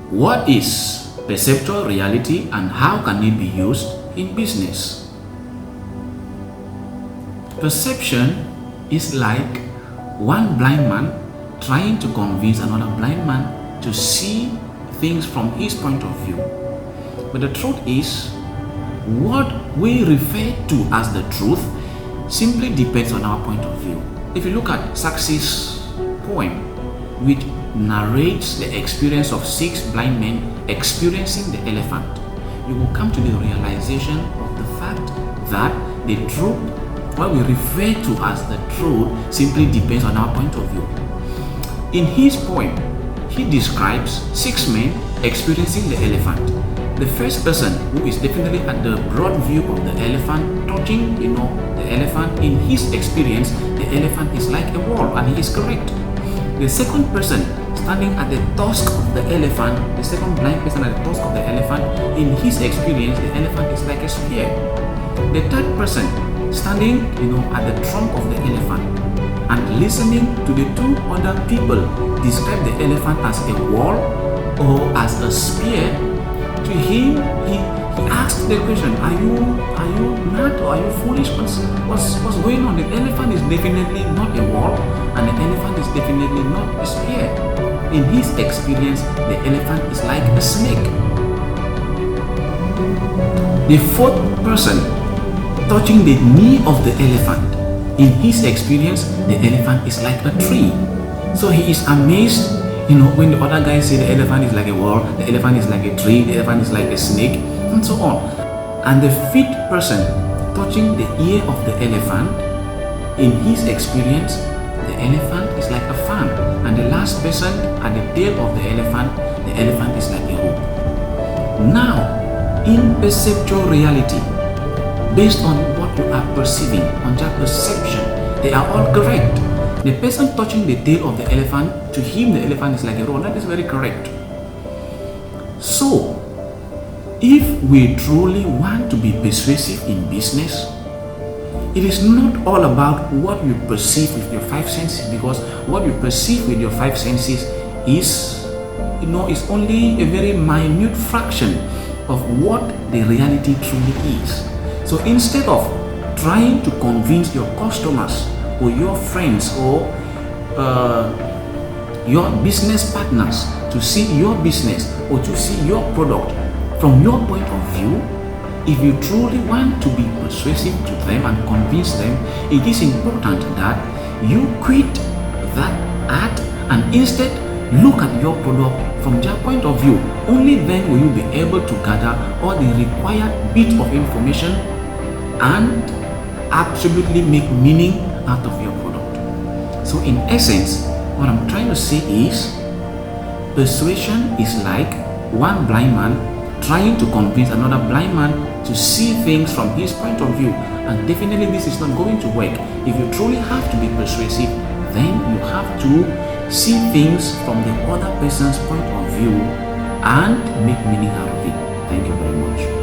What is perceptual reality and how can it be used in business? Perception is like one blind man trying to convince another blind man to see things from his point of view. But the truth is, what we refer to as the truth simply depends on our point of view. If you look at Saxi's poem, which narrates the experience of 6 blind men experiencing the elephant, you will come to the realization of the fact that the truth, what we refer to as the truth, simply depends on our point of view. In his poem, he describes 6 men experiencing the elephant. The first person, who is definitely at the broad view of the elephant, touching, the elephant, in his experience, the elephant is like a wall, and he is correct. The second person, standing at the tusk of the elephant, the second blind person at the tusk of the elephant, in his experience, the elephant is like a spear. The third person, standing, at the trunk of the elephant and listening to the 2 other people describe the elephant as a wall or as a spear. To him, he asked the question, are you mad or are you foolish? What's going on? The elephant is definitely not a wall, and the elephant is definitely not a spear. In his experience, the elephant is like a snake. The fourth person, touching the knee of the elephant, in his experience, the elephant is like a tree. So he is amazed, when the other guys say the elephant is like a wall, the elephant is like a tree, the elephant is like a snake, and so on. And the fifth person, touching the ear of the elephant, in his experience, the elephant is like a fan. And the last person, at the tail of the elephant is like a rope. Now, in perceptual reality, based on what you are perceiving, on that perception, they are all correct. The person touching the tail of the elephant, to him the elephant is like a rope. That is very correct. So, if we truly want to be persuasive in business, it is not all about what you perceive with your 5 senses, because what you perceive with your 5 senses is, is only a very minute fraction of what the reality truly is. So instead of trying to convince your customers or your friends or your business partners to see your business or to see your product from your point of view, if you truly want to be persuasive to them and convince them, it is important that you quit that act and instead look at your product from their point of view. Only then will you be able to gather all the required bit of information and absolutely make meaning out of your product. So in essence, what I'm trying to say is, persuasion is like one blind man trying to convince another blind man to see things from his point of view, and definitely this is not going to work. If you truly have to be persuasive, then you have to see things from the other person's point of view and make meaning out of it. Thank you very much.